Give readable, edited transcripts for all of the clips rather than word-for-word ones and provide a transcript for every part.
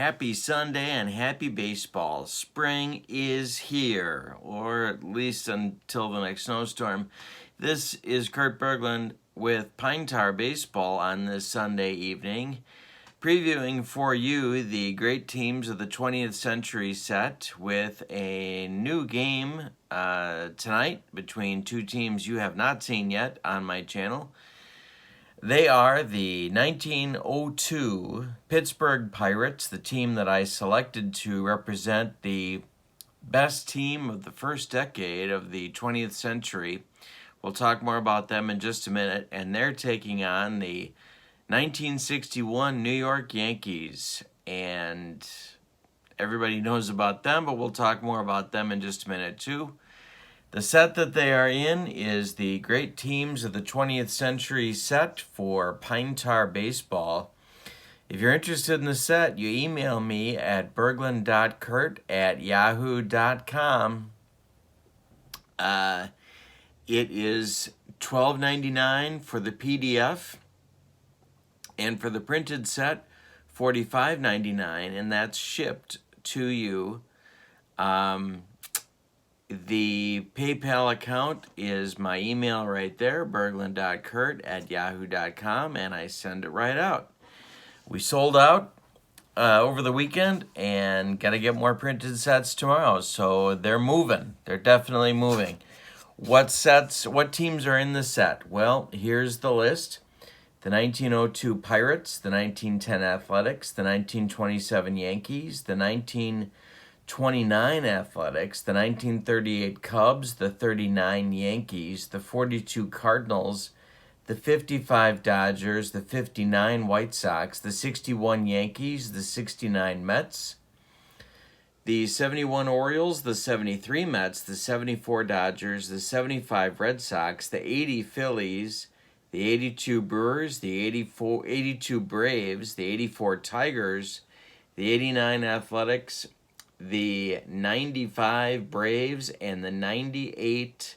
Happy Sunday and happy baseball. Spring is here, or at least until the next snowstorm. This is Kurt Berglund with Pine Tar Baseball on this Sunday evening, previewing for you the great teams of the 20th century set with a new game tonight between two teams you have not seen yet on my channel. They are the 1902 Pittsburgh Pirates, the team that I selected to represent the best team of the first decade of the 20th century. We'll talk more about them in just a minute, and they're taking on the 1961 New York Yankees, and everybody knows about them, but we'll talk more about them in just a minute too. The set that they are in is the Great Teams of the 20th Century set for Pine Tar Baseball. If you're interested in the set, you email me at berglund.kurt@yahoo.com. It is $12.99 for the PDF, and for the printed set, $45.99, and that's shipped to you. The PayPal account is my email right there, berglund.kurt@yahoo.com, and I send it right out. We sold out over the weekend and got to get more printed sets tomorrow, so they're moving. They're definitely moving. What teams are in the set? Well, here's the list. The 1902 Pirates, the 1910 Athletics, the 1927 Yankees, the 1929 Athletics, the 1938 Cubs, the 39 Yankees, the 42 Cardinals, the 55 Dodgers, the 59 White Sox, the 61 Yankees, the 69 Mets, the 71 Orioles, the 73 Mets, the 74 Dodgers, the 75 Red Sox, the 80 Phillies, the 82 Brewers, the 82 Braves, the 84 Tigers, the 89 Athletics, the 95 Braves, and the 98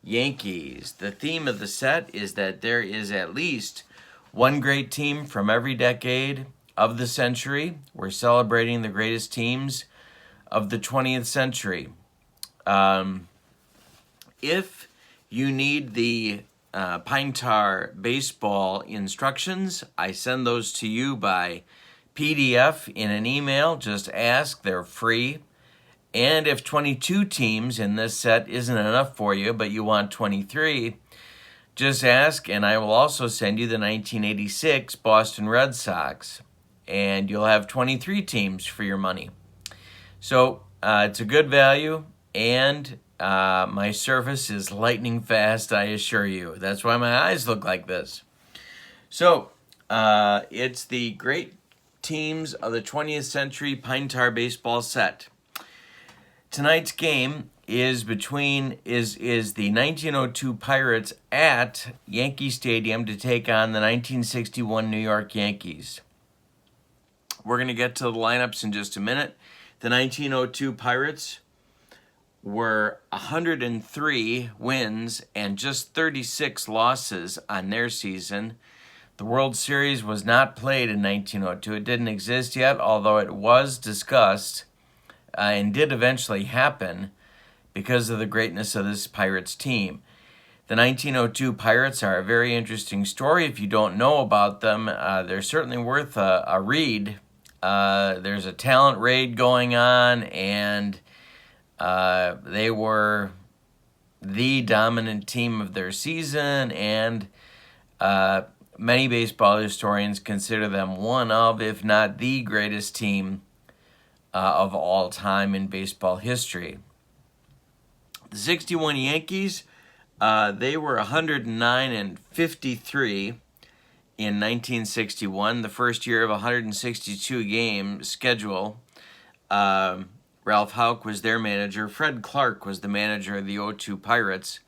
Yankees. The theme of the set is that there is at least one great team from every decade of the century. We're celebrating the greatest teams of the 20th century. If you need the Pine Tar Baseball instructions, I send those to you by PDF in an email. Just ask. They're free. And if 22 teams in this set isn't enough for you, but you want 23, just ask, and I will also send you the 1986 Boston Red Sox, and you'll have 23 teams for your money. So it's a good value, and my service is lightning fast, I assure you. That's why my eyes look like this. So it's the Great Teams of the 20th Century Pine Tar Baseball set. Tonight's game is the 1902 Pirates at Yankee Stadium to take on the 1961 New York Yankees. We're going to get to the lineups in just a minute. The 1902 Pirates were 103 wins and just 36 losses on their season. The World Series was not played in 1902. It didn't exist yet, although it was discussed and did eventually happen because of the greatness of this Pirates team. The 1902 Pirates are a very interesting story. If you don't know about them, they're certainly worth a read. There's a talent raid going on, and they were the dominant team of their season, and many baseball historians consider them one of, if not the greatest team of all time in baseball history. The 61 Yankees, they were 109-53 in 1961, the first year of a 162-game schedule. Ralph Houck was their manager. Fred Clark was the manager of the 02 Pirates.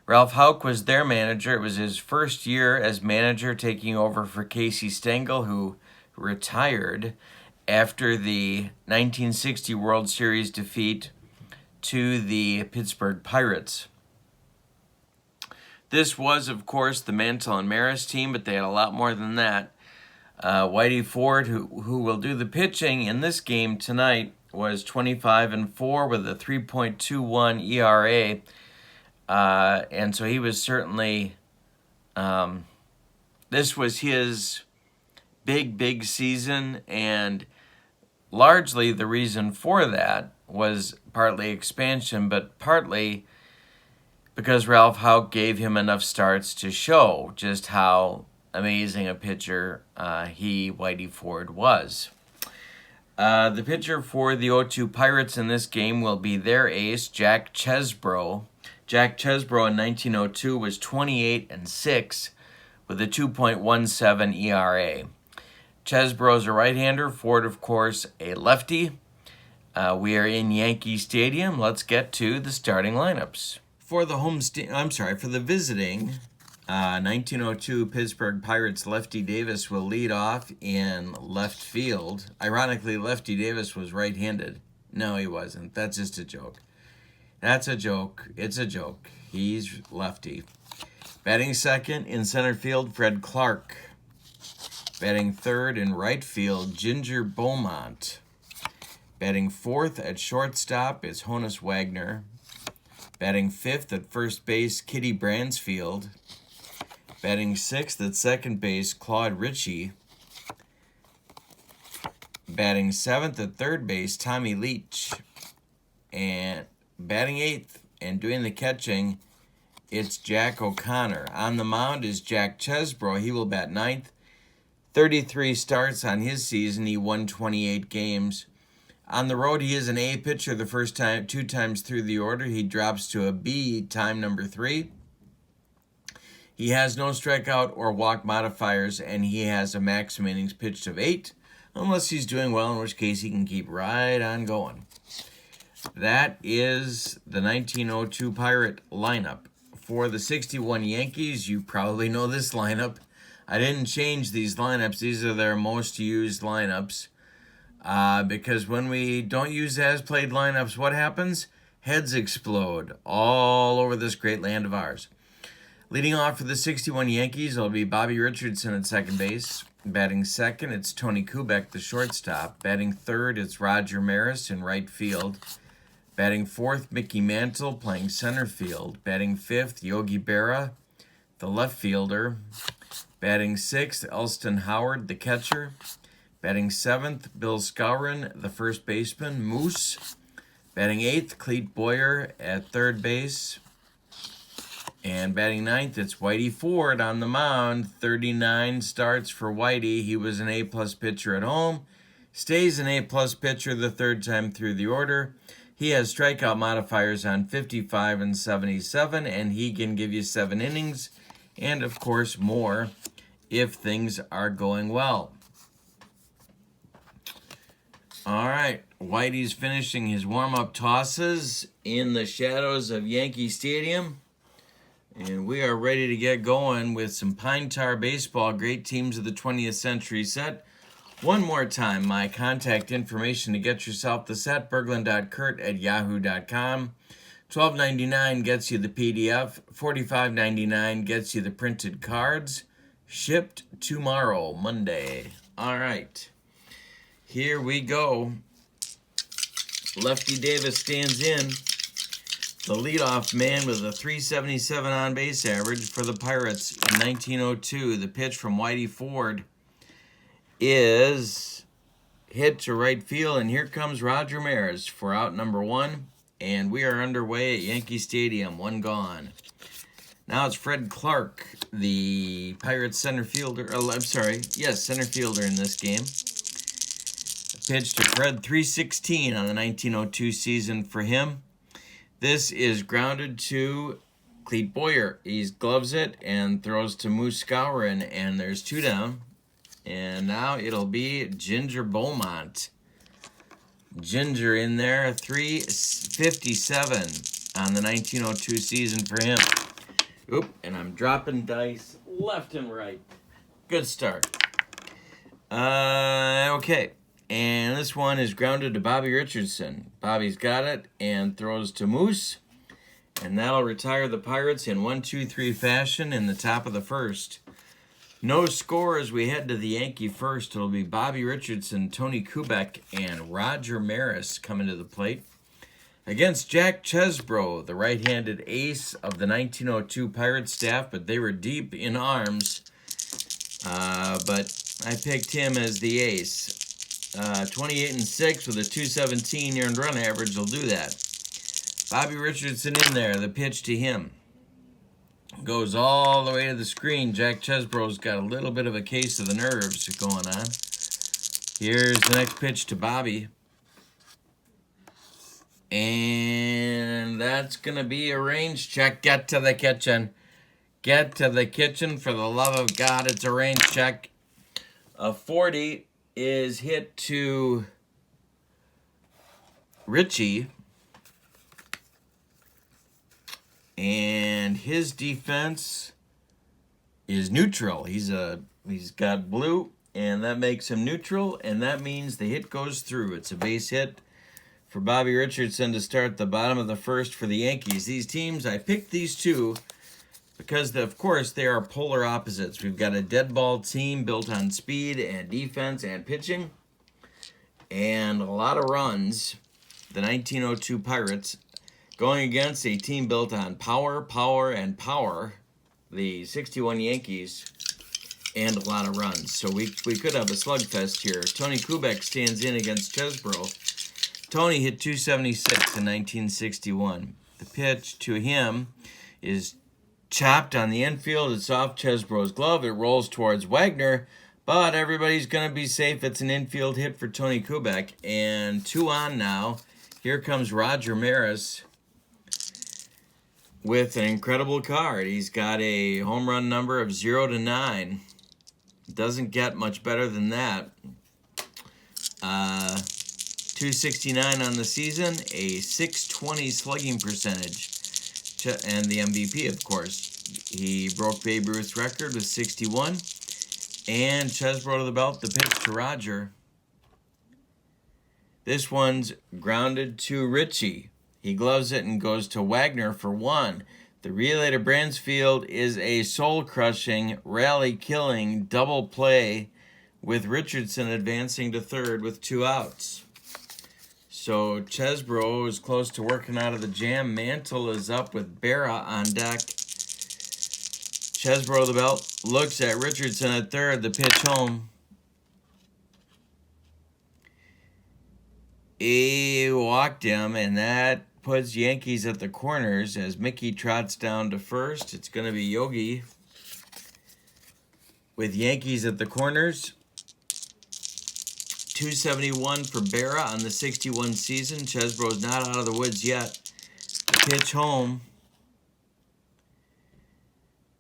Ralph Houck was their manager. It was his first year as manager, taking over for Casey Stengel, who retired after the 1960 World Series defeat to the Pittsburgh Pirates. This was, of course, the Mantle and Maris team, but they had a lot more than that. Whitey Ford, who will do the pitching in this game tonight, was 25-4 with a 3.21 ERA. And so he was certainly, this was his big season, and largely the reason for that was partly expansion, but partly because Ralph Houck gave him enough starts to show just how amazing a pitcher Whitey Ford was. The pitcher for the 0-2 Pirates in this game will be their ace, Jack Chesbro. Jack Chesbro in 1902 was 28-6 with a 2.17 ERA. Chesbro is a right-hander, Ford, of course, a lefty. We are in Yankee Stadium. Let's get to the starting lineups. For the visiting 1902 Pittsburgh Pirates, Lefty Davis will lead off in left field. Ironically, Lefty Davis was right-handed. No, he wasn't. That's just a joke. That's a joke. It's a joke. He's lefty. Batting second in center field, Fred Clark. Batting third in right field, Ginger Beaumont. Batting fourth at shortstop is Honus Wagner. Batting fifth at first base, Kitty Bransfield. Batting sixth at second base, Claude Ritchie. Batting seventh at third base, Tommy Leach. And batting eighth and doing the catching, it's Jack O'Connor. On the mound is Jack Chesbro. He will bat ninth. 33 starts on his season. He won 28 games. On the road, he is an A pitcher the first time, 2 times through the order. He drops to a B time number 3. He has no strikeout or walk modifiers, and he has a maximum innings pitched of 8, unless he's doing well, in which case he can keep right on going. That is the 1902 Pirate lineup. For the 61 Yankees, you probably know this lineup. I didn't change these lineups. These are their most used lineups. Because when we don't use as-played lineups, what happens? Heads explode all over this great land of ours. Leading off for the 61 Yankees will be Bobby Richardson at second base. Batting second, it's Tony Kubek, the shortstop. Batting third, it's Roger Maris in right field. Batting fourth, Mickey Mantle playing center field. Batting fifth, Yogi Berra, the left fielder. Batting sixth, Elston Howard, the catcher. Batting seventh, Bill Skowron, the first baseman, Moose. Batting eighth, Clete Boyer at third base. And batting ninth, it's Whitey Ford on the mound. 39 starts for Whitey. He was an A-plus pitcher at home. Stays an A-plus pitcher the third time through the order. He has strikeout modifiers on 55 and 77, and he can give you 7 innings, and of course more if things are going well. All right, Whitey's finishing his warm-up tosses in the shadows of Yankee Stadium, and we are ready to get going with some Pine Tar Baseball, great teams of the 20th century set. One more time, my contact information to get yourself the set, berglund.kurt@yahoo.com. $12.99 gets you the PDF. $45.99 gets you the printed cards. Shipped tomorrow, Monday. All right, here we go. Lefty Davis stands in. The leadoff man with a .377 on-base average for the Pirates in 1902. The pitch from Whitey Ford is hit to right field, and here comes Roger Maris for out number 1, and we are underway at Yankee Stadium, 1 gone. Now it's Fred Clark, the Pirates center fielder, center fielder in this game. Pitch to Fred, .316 on the 1902 season for him. This is grounded to Clete Boyer. He gloves it and throws to Moose Skowron, and there's 2 down. And now it'll be Ginger Beaumont. Ginger in there, .357 on the 1902 season for him. Oop, and I'm dropping dice left and right. Good start. Okay, and this one is grounded to Bobby Richardson. Bobby's got it and throws to Moose. And that'll retire the Pirates in 1-2-3 fashion in the top of the first. No score as we head to the Yankee first. It'll be Bobby Richardson, Tony Kubek, and Roger Maris coming to the plate. Against Jack Chesbro, the right-handed ace of the 1902 Pirates staff, but they were deep in arms. But I picked him as the ace. 28-6 with a 217 earned run average will do that. Bobby Richardson in there, the pitch to him. Goes all the way to the screen. Jack Chesbro's got a little bit of a case of the nerves going on. Here's the next pitch to Bobby. And that's going to be a range check. Get to the kitchen. Get to the kitchen, for the love of God. It's a range check. A 40 is hit to Richie. And his defense is neutral. He's got blue, and that makes him neutral, and that means the hit goes through. It's a base hit for Bobby Richardson to start the bottom of the first for the Yankees. These teams, I picked these two because, of course, they are polar opposites. We've got a dead ball team built on speed and defense and pitching, and a lot of runs. The 1902 Pirates going against a team built on power, and power, the 61 Yankees, and a lot of runs. So we could have a slugfest here. Tony Kubek stands in against Chesbro. Tony hit 276 in 1961. The pitch to him is chopped on the infield. It's off Chesbro's glove. It rolls towards Wagner, but everybody's going to be safe. It's an infield hit for Tony Kubek. And 2 on now. Here comes Roger Maris with an incredible card. He's got a home run number of 0 to 9. Doesn't get much better than that. 269 on the season, a 620 slugging percentage, and the MVP, of course. He broke Babe Ruth's record with 61. And Chesbro to the belt, the pitch to Roger. This one's grounded to Richie. He gloves it and goes to Wagner for 1. The relay to Bransfield is a soul-crushing, rally-killing double play with Richardson advancing to third with 2 outs. So Chesbro is close to working out of the jam. Mantle is up with Berra on deck. Chesbro the belt looks at Richardson at third. The pitch home. He walked him, and that puts Yankees at the corners as Mickey trots down to first. It's going to be Yogi with Yankees at the corners. 271 for Berra on the 61 season. Chesbro's not out of the woods yet. The pitch home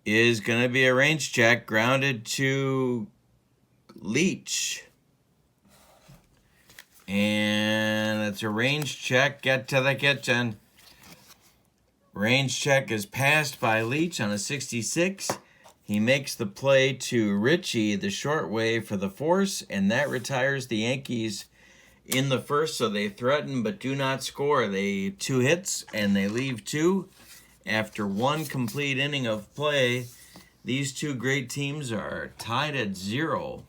is going to be a range check, grounded to Leach. And it's a range check. Get to the kitchen. Range check is passed by Leach on a 66. He makes the play to Richie, the short way for the force, and that retires the Yankees in the first. So they threaten but do not score. They 2 hits and they leave 2 after 1 complete inning of play. These 2 great teams are tied at 0.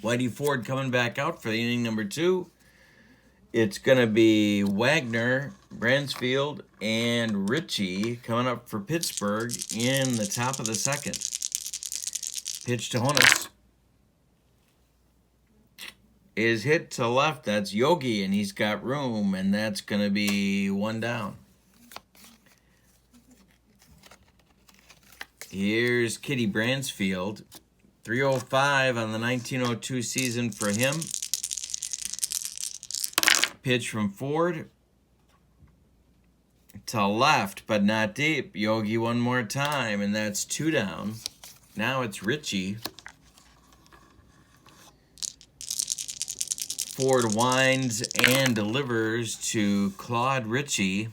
Whitey Ford coming back out for the inning number 2. It's going to be Wagner, Bransfield, and Richie coming up for Pittsburgh in the top of the second. Pitch to Honus is hit to left. That's Yogi, and he's got room, and that's going to be 1 down. Here's Kitty Bransfield. 305 on the 1902 season for him. Pitch from Ford to left, but not deep. Yogi 1 more time, and that's 2 down. Now it's Richie. Ford winds and delivers to Claude Richie.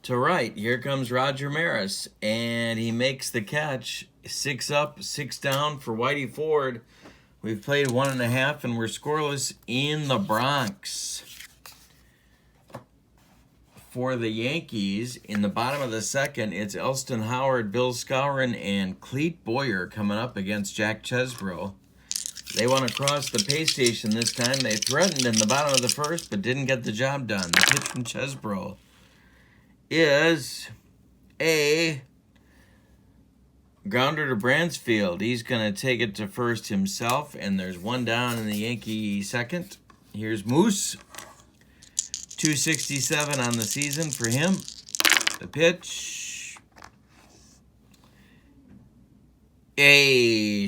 To right, here comes Roger Maris, and he makes the catch. 6 up, 6 down for Whitey Ford. We've played 1.5, and we're scoreless in the Bronx. for the Yankees, in the bottom of the second, it's Elston Howard, Bill Skowron, and Clete Boyer coming up against Jack Chesbro. They want to cross the pay station this time. They threatened in the bottom of the first, but didn't get the job done. The pitch from Chesbro is a grounder to Bransfield. He's going to take it to first himself, and there's one down in the Yankee second. Here's Moose. 267 on the season for him. The pitch.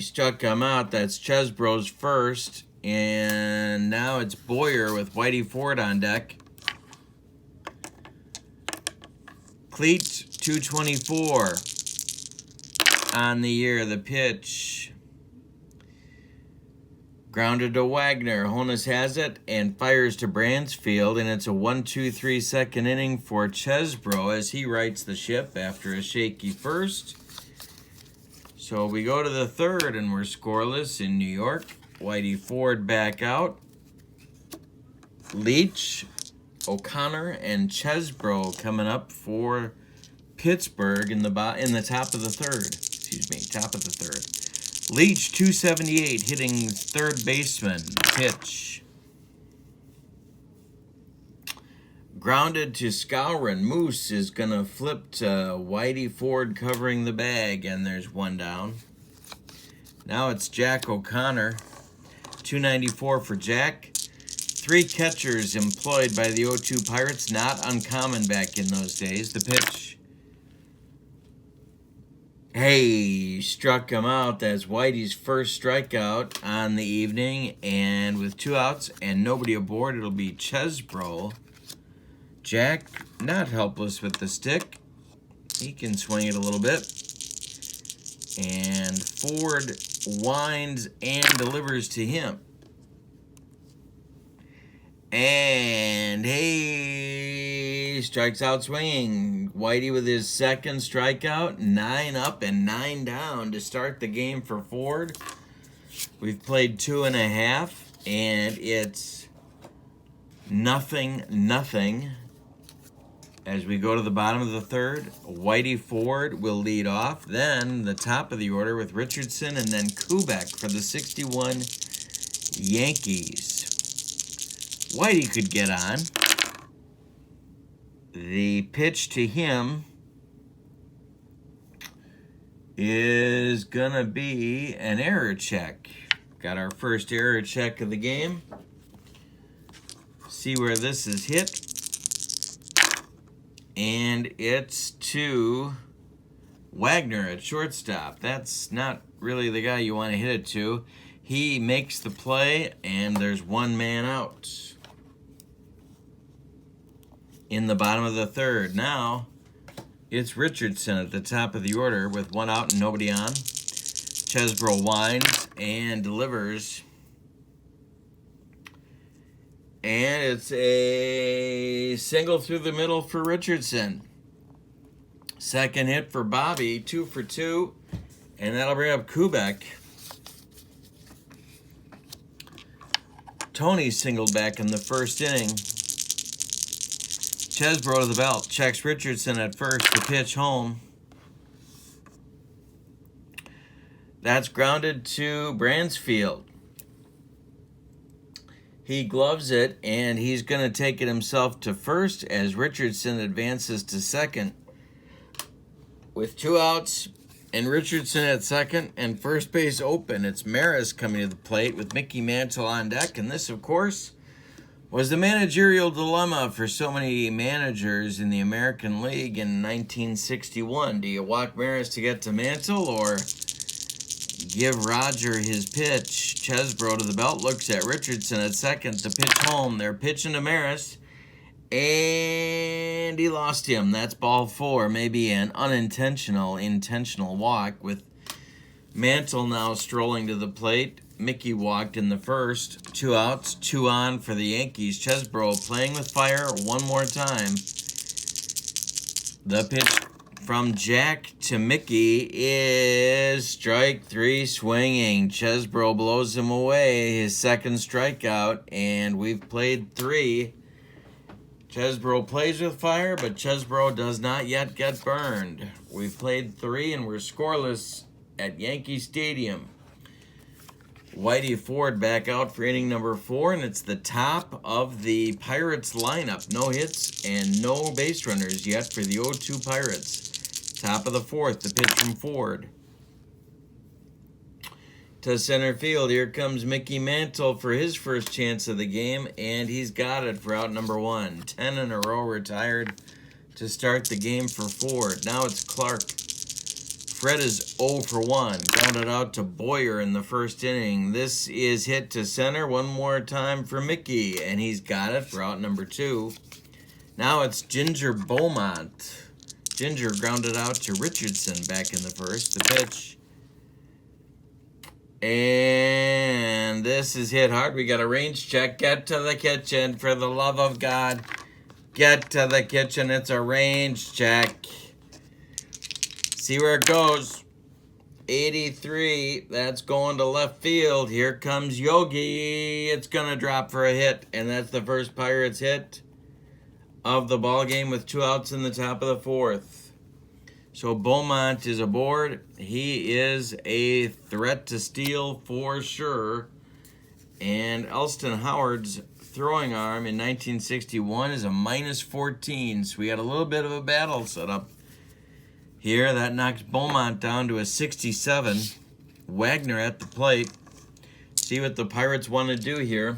Struck him out. That's Chesbro's first. And now it's Boyer with Whitey Ford on deck. Cleat, 224 on the year. The pitch. Grounded to Wagner. Honus has it and fires to Bransfield, and it's a 1-2-3 second inning for Chesbro as he rights the ship after a shaky first. So we go to the third, and we're scoreless in New York. Whitey Ford back out. Leach, O'Connor, and Chesbro coming up for Pittsburgh in the top of the third. Top of the third. Leach, 278, hitting third baseman. Pitch. Grounded to Skowron. Moose is going to flip to Whitey Ford covering the bag, and there's one down. Now it's Jack O'Connor. 294 for Jack. 3 catchers employed by the 0-2 Pirates. Not uncommon back in those days. The pitch. Struck him out. That's Whitey's first strikeout on the evening. And with 2 outs and nobody aboard, it'll be Chesbro. Jack, not helpless with the stick. He can swing it a little bit. And Ford winds and delivers to him. And strikes out swinging. Whitey with his second strikeout. 9 up and 9 down to start the game for Ford. We've played 2.5, and it's 0-0. As we go to the bottom of the third, Whitey Ford will lead off. Then the top of the order with Richardson and then Kubek for the 61 Yankees. Whitey could get on. The pitch to him is going to be an error check. Got our first error check of the game. See where this is hit. And it's to Wagner at shortstop. That's not really the guy you want to hit it to. He makes the play, and there's one man out. In the bottom of the third. Now, it's Richardson at the top of the order with 1 out and nobody on. Chesbro winds and delivers. And it's a single through the middle for Richardson. Second hit for Bobby, 2 for 2. And that'll bring up Kubek. Tony singled back in the first inning. Chesbro to the belt. Checks Richardson at first. The pitch home. That's grounded to Bransfield. He gloves it, and he's going to take it himself to first as Richardson advances to second. With 2 outs and Richardson at second and first base open, it's Maris coming to the plate with Mickey Mantle on deck. And this, of course, was the managerial dilemma for so many managers in the American League in 1961. Do you walk Maris to get to Mantle or give Roger his pitch? Chesbro to the belt, looks at Richardson at second. The pitch home. They're pitching to Maris, and he lost him. That's ball 4. Maybe an intentional walk with Mantle now strolling to the plate. Mickey walked in the first. 2 outs, 2 on for the Yankees. Chesbro playing with fire one more time. The pitch from Jack to Mickey is strike 3 swinging. Chesbro blows him away, his second strikeout, and we've played 3. Chesbro plays with fire, but Chesbro does not yet get burned. We've played 3 and we're scoreless at Yankee Stadium. Whitey Ford back out for inning number 4, and it's the top of the Pirates lineup. No hits and no base runners yet for the 0-2 Pirates. Top of the 4th, the pitch from Ford. To center field, here comes Mickey Mantle for his first chance of the game, and he's got it for out number 1. 10 in a row retired to start the game for Ford. Now it's Clark. Fred is 0 for 1. Grounded out to Boyer in the first inning. This is hit to center one more time for Mickey, and he's got it for out number 2. Now it's Ginger Beaumont. Ginger grounded out to Richardson back in the first. The pitch. And this is hit hard. We got a range check. Get to the kitchen, for the love of God. Get to the kitchen. It's a range check. See where it goes. 83. That's going to left field. Here comes Yogi. It's going to drop for a hit. And that's the first Pirates hit of the ball game with 2 outs in the top of the 4th. So Beaumont is aboard. He is a threat to steal for sure. And Elston Howard's throwing arm in 1961 is a -14. So we got a little bit of a battle set up here. That knocks Beaumont down to a 67. Wagner at the plate. See what the Pirates want to do here.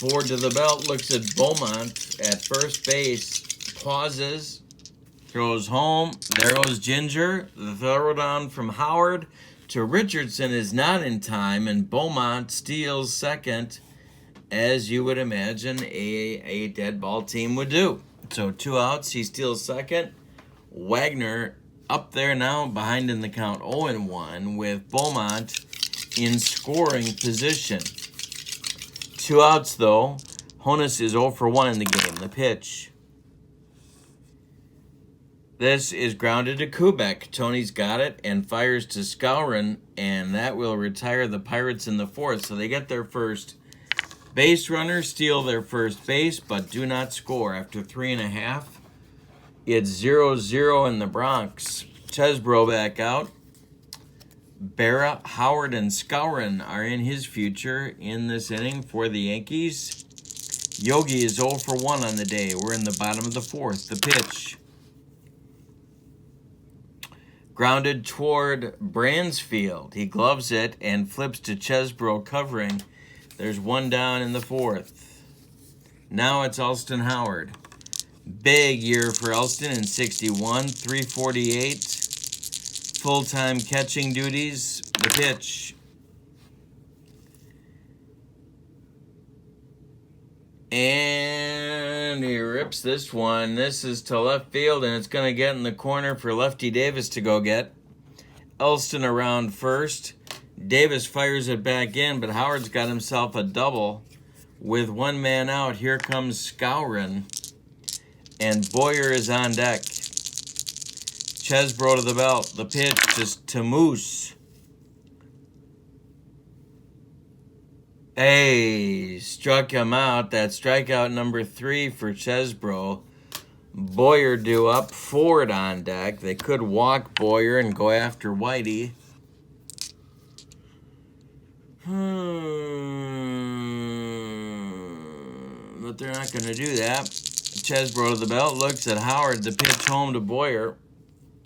Ford to the belt, looks at Beaumont at first base. Pauses, throws home. There goes Ginger. The throw down from Howard to Richardson is not in time, and Beaumont steals second, as you would imagine a dead ball team would do. So 2 outs, he steals second. Wagner up there now, behind in the count, 0-1, with Beaumont in scoring position. 2 outs though. Honus is 0 for 1 in the game. The pitch. This is grounded to Kubek. Tony's got it and fires to Skowron, and that will retire the Pirates in the 4th. So they get their first base runner, steal their first base, but do not score. After 3.5, it's 0-0 in the Bronx. Chesbro back out. Berra, Howard, and Skowron are in his future in this inning for the Yankees. Yogi is 0 for 1 on the day. We're in the bottom of the 4th. The pitch. Grounded toward Bransfield. He gloves it and flips to Chesbro covering. There's 1 down in the 4th. Now it's Elston Howard. Big year for Elston in 61, 348. Full-time catching duties. The pitch. And he rips this one. This is to left field, and it's going to get in the corner for Lefty Davis to go get. Elston around first. Davis fires it back in, but Howard's got himself a double. With 1 man out, here comes Skowron. And Boyer is on deck. Chesbro to the belt. The pitch to Moose. Hey, struck him out. That's strikeout number 3 for Chesbro. Boyer due up, Ford on deck. They could walk Boyer and go after Whitey. But they're not going to do that. Chesbro to the belt, looks at Howard. The pitch home to Boyer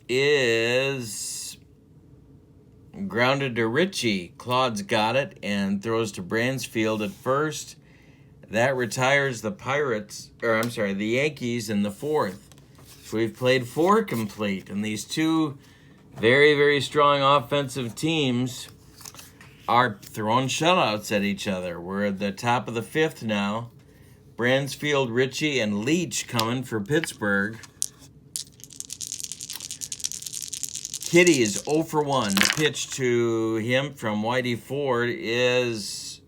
is grounded to Ritchie. Claude's got it and throws to Bransfield at first. That retires the the Yankees in the 4th. So we've played 4 complete, and these 2 very, very strong offensive teams are throwing shutouts at each other. We're at the top of the 5th now. Bransfield, Ritchie, and Leach coming for Pittsburgh. Kitty is 0 for 1. The pitch to him from Whitey Ford is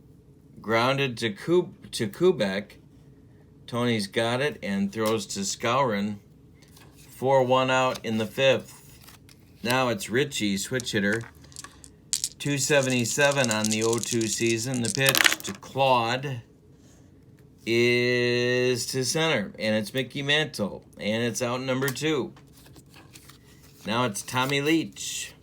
grounded to Kubek. Tony's got it and throws to Skowron. 4-1 out in the 5th. Now it's Ritchie, switch hitter. 277 on the 0-2 season. The pitch to Claude. is to center, and it's Mickey Mantle, and it's out number 2. Now it's Tommy Leach.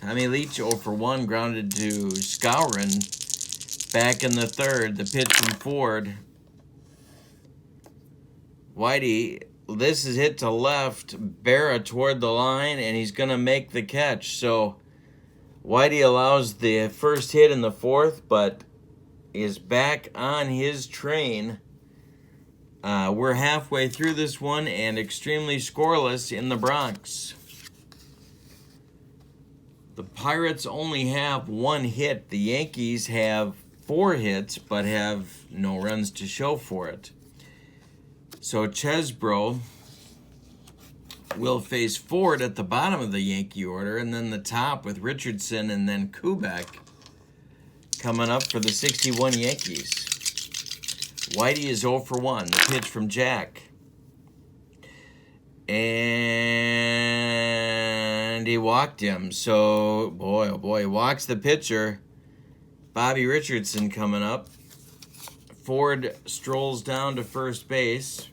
Tommy Leach 0 for 1, grounded to Skowron. Back in the 3rd, the pitch from Ford. Whitey, this is hit to left, Berra toward the line, and he's going to make the catch. So Whitey allows the first hit in the 4th, but is back on his train. We're halfway through this one and extremely scoreless in the Bronx. The Pirates only have 1 hit. The Yankees have 4 hits, but have no runs to show for it. So Chesbro will face Ford at the bottom of the Yankee order, and then the top with Richardson and then Kubek coming up for the 61 Yankees. Whitey is 0 for 1. The pitch from Jack. And he walked him. So, boy, oh boy, he walks the pitcher. Bobby Richardson coming up. Ford strolls down to first base.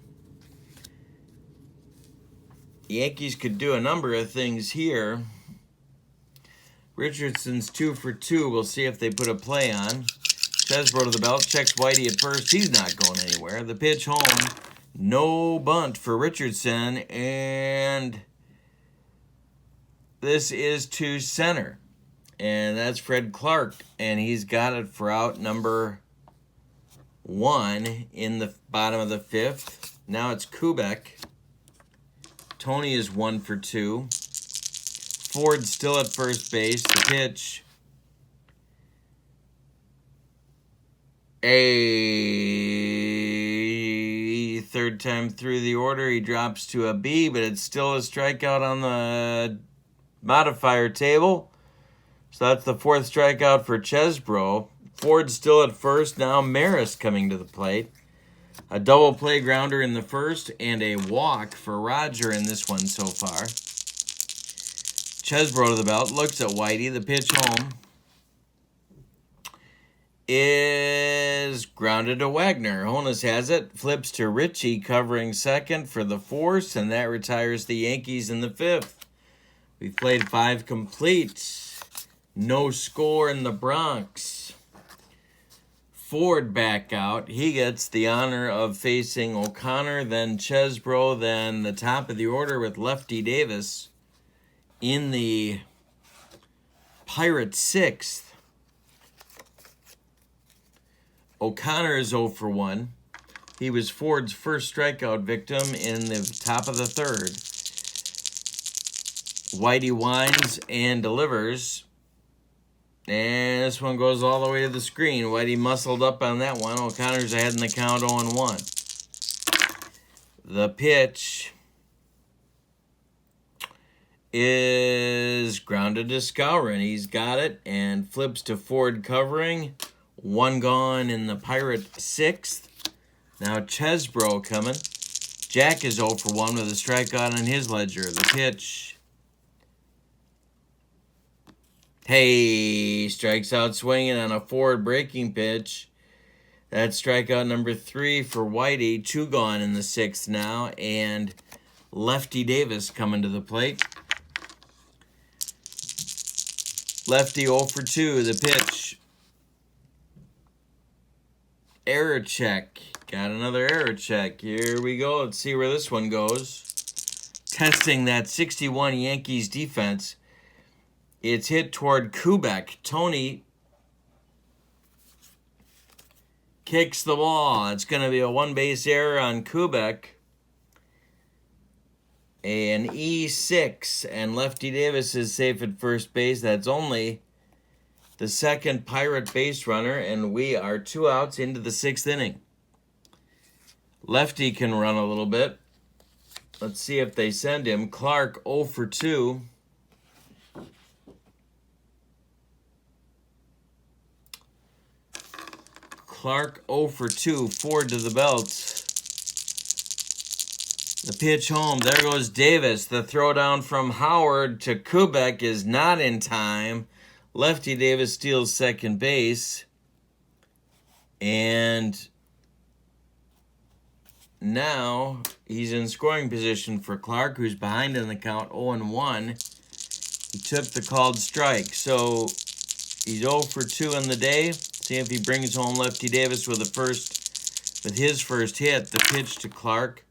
The Yankees could do a number of things here. Richardson's 2 for 2. We'll see if they put a play on. Chesbro to the belt, checks Whitey at first. He's not going anywhere. The pitch home. No bunt for Richardson, and this is to center. And that's Fred Clark, and he's got it for out number 1 in the bottom of the 5th. Now it's Kubek. Tony is 1 for 2. Ford still at first base. The pitch. A third time through the order, he drops to a B, but it's still a strikeout on the modifier table. So that's the 4th strikeout for Chesbro. Ford still at first. Now Maris coming to the plate. A double play grounder in the 1st and a walk for Roger in this one so far. Chesbro to the belt, looks at Whitey. The pitch home is grounded to Wagner. Honus has it, flips to Ritchie covering second for the force, and that retires the Yankees in the 5th. We've played 5 complete. No score in the Bronx. Ford back out. He gets the honor of facing O'Connor, then Chesbro, then the top of the order with Lefty Davis in the Pirates 6th. O'Connor is 0 for 1. He was Ford's first strikeout victim in the top of the 3rd. Whitey winds and delivers. And this one goes all the way to the screen. Whitey muscled up on that one. O'Connor's ahead in the count 0-1. The pitch is grounded to Skowron. He's got it and flips to Ford covering. 1 gone in the Pirate 6th. Now Chesbro coming. Jack is 0 for 1 with a strikeout on his ledger. The pitch. Hey, strikes out swinging on a Ford breaking pitch. That's strikeout number 3 for Whitey. 2 gone in the 6th now. And Lefty Davis coming to the plate. Lefty 0 for 2. The pitch. Error check. Got another error check. Here we go. Let's see where this one goes. Testing that 61 Yankees defense. It's hit toward Kubek. Tony kicks the ball. It's going to be a 1-base error on Kubek. An E6, and Lefty Davis is safe at first base. That's only the 2nd Pirate base runner, and we are 2 outs into the 6th inning. Lefty can run a little bit. Let's see if they send him. Clark 0 for 2. Clark 0 for 2. Ford to the belt. The pitch home. There goes Davis. The throwdown from Howard to Kubek is not in time. Lefty Davis steals second base. And now he's in scoring position for Clark, who's behind in the count 0-1. He took the called strike. So he's 0 for 2 in the day. See if he brings home Lefty Davis with his first hit. The pitch to Clark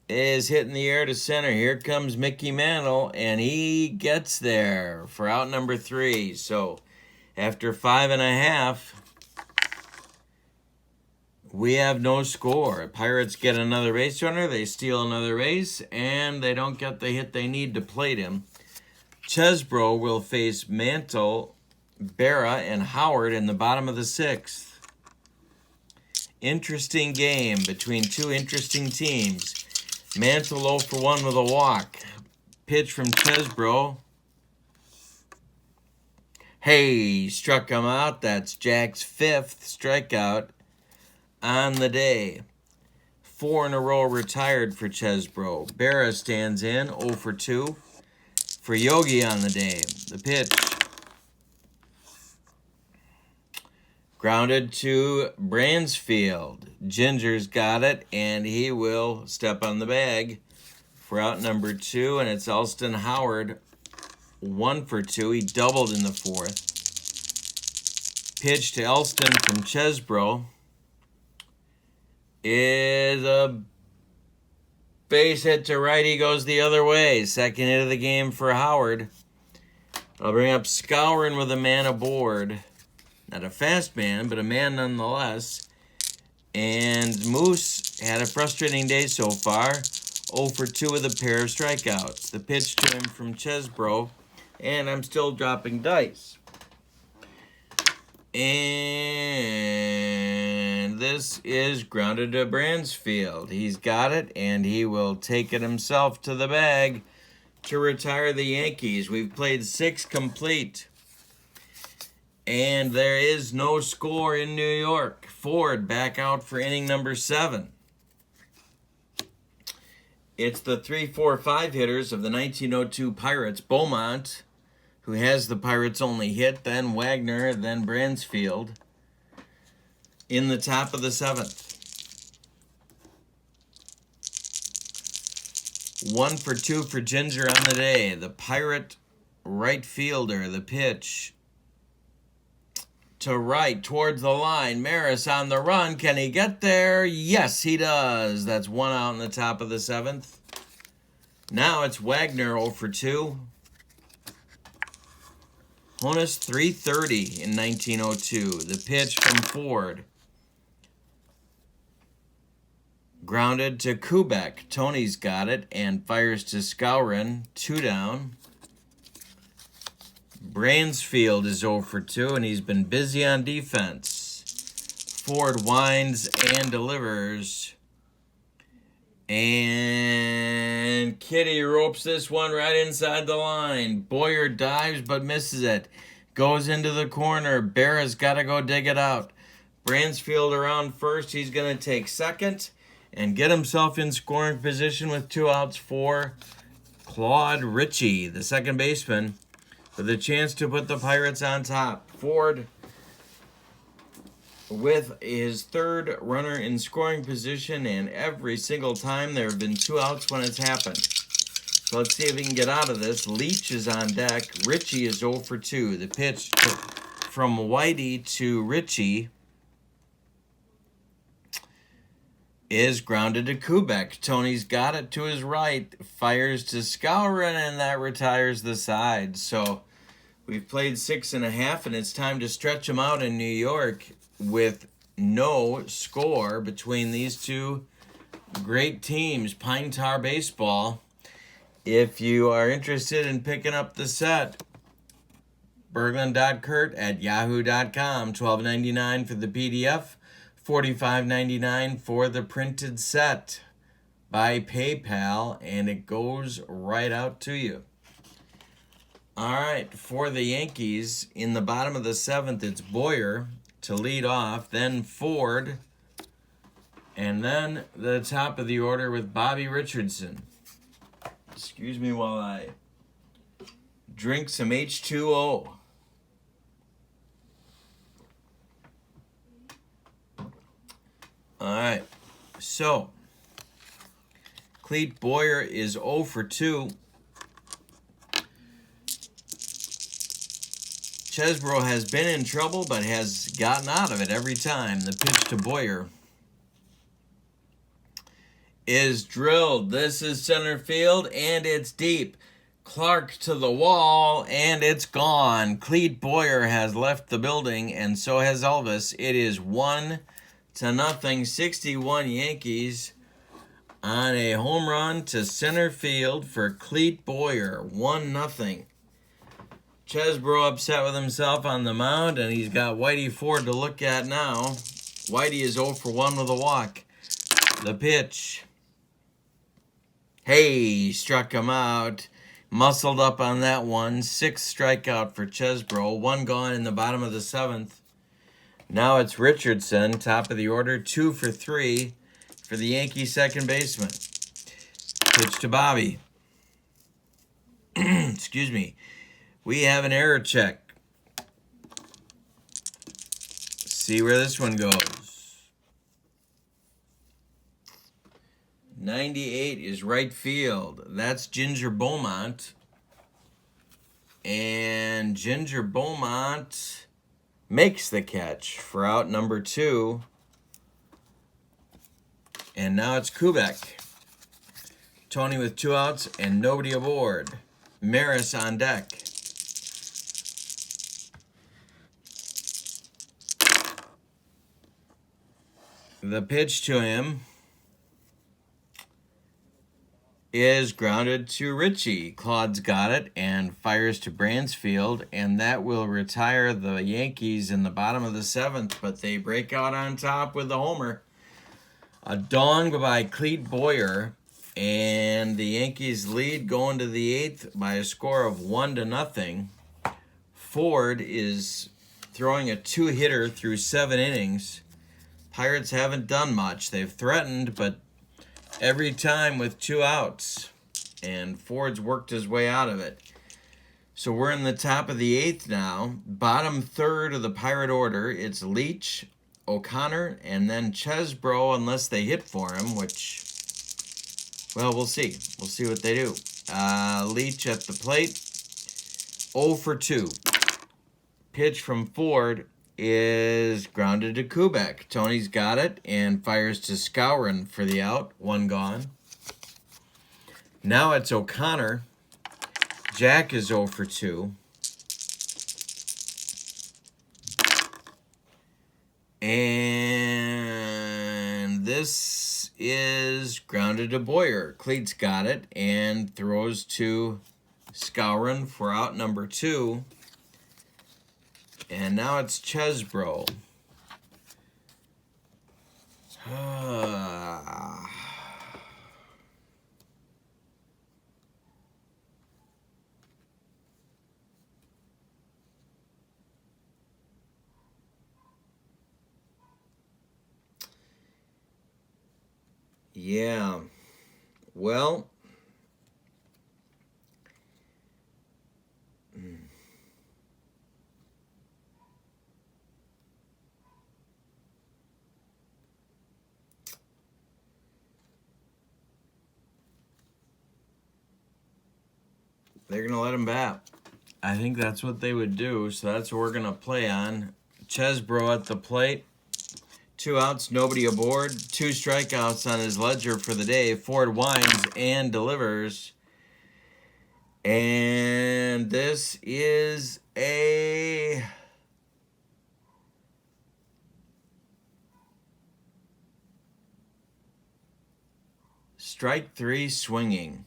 is hitting the air to center. Here comes Mickey Mantle, and he gets there for out number 3. So after 5.5, we have no score. Pirates get another base runner. They steal another base, and they don't get the hit they need to plate him. Chesbro will face Mantle, Berra, and Howard in the bottom of the 6th. Interesting game between two interesting teams. Mantle 0 for 1 with a walk. Pitch from Chesbro. Hey, struck him out. That's Jack's 5th strikeout on the day. 4 in a row retired for Chesbro. Berra stands in 0 for 2 for Yogi on the day. The pitch. Grounded to Bransfield. Ginger's got it, and he will step on the bag for out number 2, and it's Elston Howard, 1 for 2. He doubled in the 4th. Pitch to Elston from Chesbro is a base hit to right. He goes the other way. Second hit of the game for Howard. I'll bring up Skowron with a man aboard. Not a fast man, but a man nonetheless. And Moose had a frustrating day so far. 0 for 2 with a pair of strikeouts. The pitch to him from Chesbro. And I'm still dropping dice. And this is grounded to Bransfield. He's got it, and he will take it himself to the bag to retire the Yankees. We've played 6 complete. And there is no score in New York. Ford back out for inning number 7. It's the 3-4-5 hitters of the 1902 Pirates. Beaumont, who has the Pirates' only hit, then Wagner, then Bransfield in the top of the 7th. 1 for 2 for Ginger on the day. The Pirate right fielder, the pitch to right, towards the line. Maris on the run. Can he get there? Yes, he does. That's 1 out in the top of the 7th. Now it's Wagner 0 for 2. Honus 330 in 1902. The pitch from Ford. Grounded to Kubek. Tony's got it and fires to Skowron. 2 down. Bransfield is 0 for 2, and he's been busy on defense. Ford winds and delivers. And Kitty ropes this one right inside the line. Boyer dives but misses it. Goes into the corner. Berra's got to go dig it out. Bransfield around first. He's going to take second and get himself in scoring position with 2 outs for Claude Ritchie, the second baseman, with a chance to put the Pirates on top. Ford with his 3rd runner in scoring position, and every single time there have been 2 outs when it's happened. So let's see if he can get out of this. Leach is on deck. Ritchie is 0 for 2. The pitch from Whitey to Ritchie is grounded to Kubek. Tony's got it to his right. Fires to Skowron, and that retires the side. So we've played 6.5, and it's time to stretch them out in New York with no score between these two great teams. Pine Tar Baseball. If you are interested in picking up the set, Berglund.Kurt@yahoo.com. $12.99 for the PDF, $45.99 for the printed set by PayPal, and it goes right out to you. All right, for the Yankees, in the bottom of the 7th, it's Boyer to lead off, then Ford, and then the top of the order with Bobby Richardson. Excuse me while I drink some H2O. So, Clete Boyer is 0 for 2. Chesbro has been in trouble, but has gotten out of it every time. The pitch to Boyer is drilled. This is center field, and it's deep. Clark to the wall, and it's gone. Clete Boyer has left the building, and so has Elvis. It is 1-0. 61 Yankees on a home run to center field for Clete Boyer. 1-0. Chesbro upset with himself on the mound, and he's got Whitey Ford to look at now. Whitey is 0 for 1 with a walk. The pitch. Hey, struck him out. Muscled up on that one. 6th strikeout for Chesbro. 1 gone in the bottom of the 7th. Now it's Richardson, top of the order. 2 for 3 for the Yankees second baseman. Pitch to Bobby. Excuse me. We have an error check. See where this one goes. 98 is right field. That's Ginger Beaumont. And Ginger Beaumont makes the catch for out number 2. And now it's Kubek. Tony with 2 outs and nobody aboard. Maris on deck. The pitch to him is grounded to Richie. Claude's got it and fires to Bransfield, and that will retire the Yankees in the bottom of the 7th, but they break out on top with the homer. A dong by Clete Boyer, and the Yankees lead going to the 8th by a score of 1-0. Ford is throwing a 2-hitter through 7 innings. Pirates haven't done much. They've threatened, but every time with 2 outs. And Ford's worked his way out of it. So we're in the top of the 8th now. Bottom third of the Pirate order. It's Leach, O'Connor, and then Chesbro, unless they hit for him, which, well, we'll see. We'll see what they do. Leach at the plate. 0 for 2. Pitch from Ford is grounded to Kubek. Tony's got it and fires to Skowron for the out. 1 gone. Now it's O'Connor. Jack is 0 for 2. And this is grounded to Boyer. Clete's got it and throws to Skowron for out number 2. And now it's Chesbro. Yeah. Well, they're going to let him bat. I think that's what they would do, so that's what we're going to play on. Chesbro at the plate. 2 outs, nobody aboard. 2 strikeouts on his ledger for the day. Ford winds and delivers. And this is a strike 3 swinging.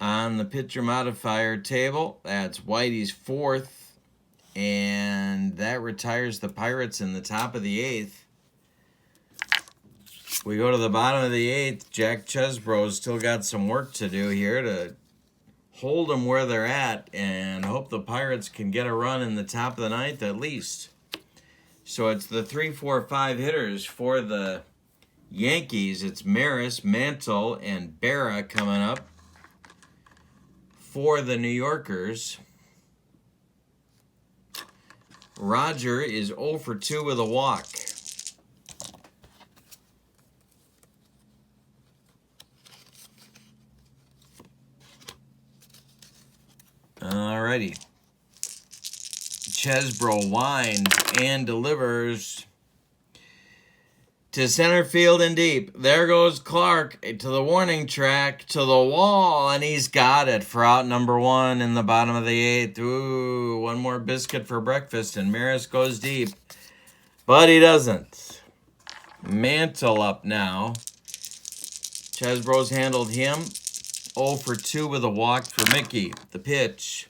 On the pitcher modifier table, that's Whitey's 4th. And that retires the Pirates in the top of the 8th. We go to the bottom of the 8th. Jack Chesbro's still got some work to do here to hold them where they're at and hope the Pirates can get a run in the top of the 9th at least. So it's the 3, 4, 5 hitters for the Yankees. It's Maris, Mantle, and Berra coming up for the New Yorkers. Roger is 0 for 2 with a walk. already. Chesbro winds and delivers to center field and deep. There goes Clark to the warning track, to the wall, and he's got it for out number 1 in the bottom of the 8th. Ooh, one more biscuit for breakfast, and Ramirez goes deep. But he doesn't. Mantle up now. Chesbro's handled him. 0 for 2 with a walk for Mickey. The pitch.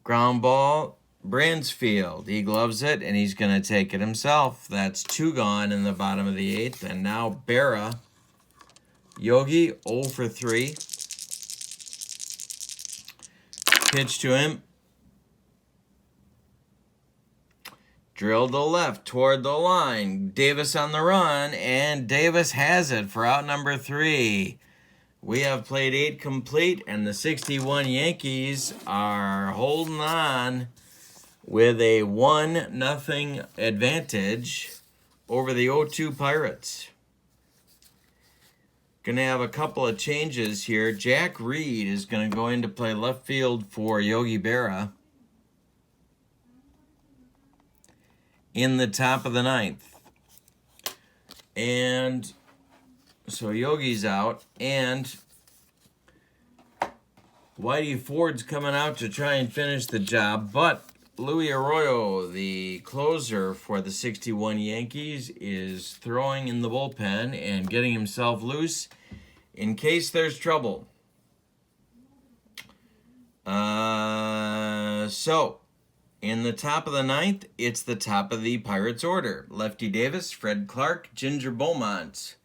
Ground ball. Bransfield, he gloves it, and he's going to take it himself. That's 2 gone in the bottom of the 8th. And now Berra. Yogi, 0 for 3. Pitch to him. Drilled to left toward the line. Davis on the run, and Davis has it for out number 3. We have played 8 complete, and the 61 Yankees are holding on with a 1-0 advantage over the 0-2 Pirates. Going to have a couple of changes here. Jack Reed is going to go in to play left field for Yogi Berra in the top of the 9th. And so Yogi's out, and Whitey Ford's coming out to try and finish the job, but Luis Arroyo, the closer for the 61 Yankees, is throwing in the bullpen and getting himself loose in case there's trouble. So, in the top of the 9th, it's the top of the Pirates order. Lefty Davis, Fred Clark, Ginger Beaumont.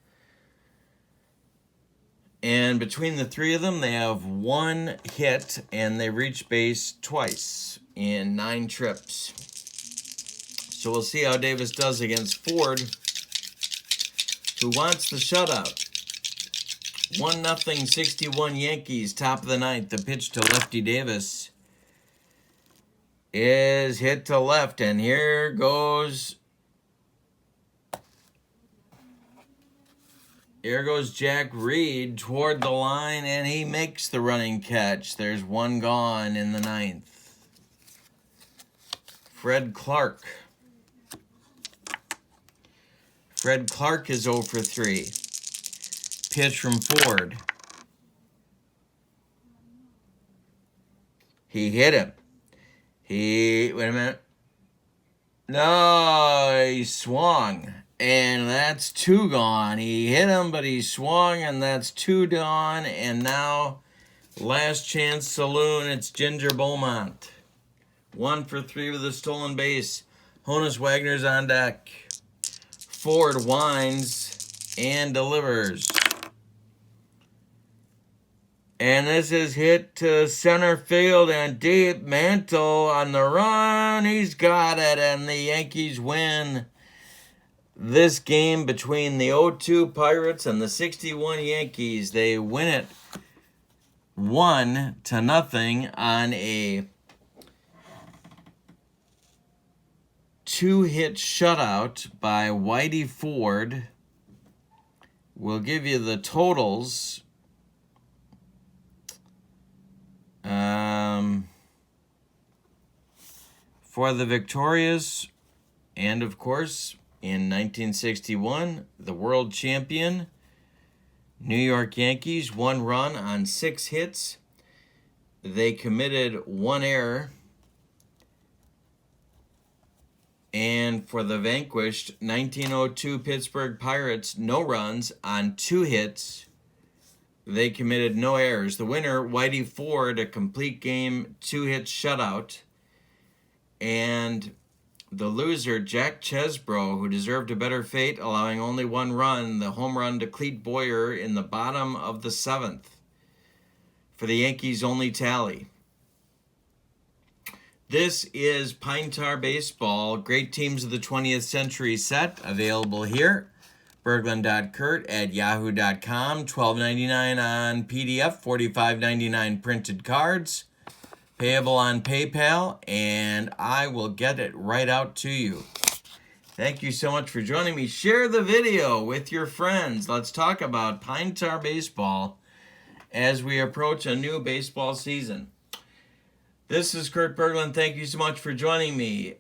And between the 3 of them, they have 1 hit, and they reach base twice in 9 trips. So we'll see how Davis does against Ford, who wants the shutout. 1-0 61 Yankees, top of the 9th. The pitch to Lefty Davis is hit to left, and here goes Jack Reed toward the line, and he makes the running catch. There's 1 gone in the 9th. Fred Clark. Fred Clark is 0 for 3. Pitch from Ford. He hit him. Wait a minute. No, he swung. And that's 2 gone. He hit him, but he swung, and that's 2 gone. And now, last chance saloon, it's Ginger Beaumont. 1 for 3 with a stolen base. Honus Wagner's on deck. Ford winds and delivers. And this is hit to center field and deep. Mantle on the run. He's got it, and the Yankees win this game between the 0-2 Pirates and the 61 Yankees. They win it 1-0 on a 2-hit shutout by Whitey Ford. We'll give you the totals. For the victorious, and of course, in 1961, the world champion, New York Yankees, 1 run on 6 hits. They committed 1 error. And for the vanquished 1902 Pittsburgh Pirates, no runs on 2 hits. They committed no errors. The winner, Whitey Ford, a complete game 2-hit shutout. And the loser, Jack Chesbro, who deserved a better fate, allowing only 1 run, the home run to Clete Boyer in the bottom of the 7th for the Yankees' only tally. This is Pine Tar Baseball, Great Teams of the 20th Century set, available here. Berglund.Kurt@yahoo.com, $12.99 on PDF, $45.99 printed cards. Payable on PayPal, and I will get it right out to you. Thank you so much for joining me. Share the video with your friends. Let's talk about Pine Tar Baseball as we approach a new baseball season. This is Kurt Berglund. Thank you so much for joining me.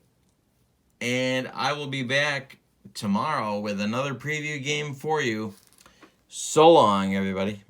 And I will be back tomorrow with another preview game for you. So long, everybody.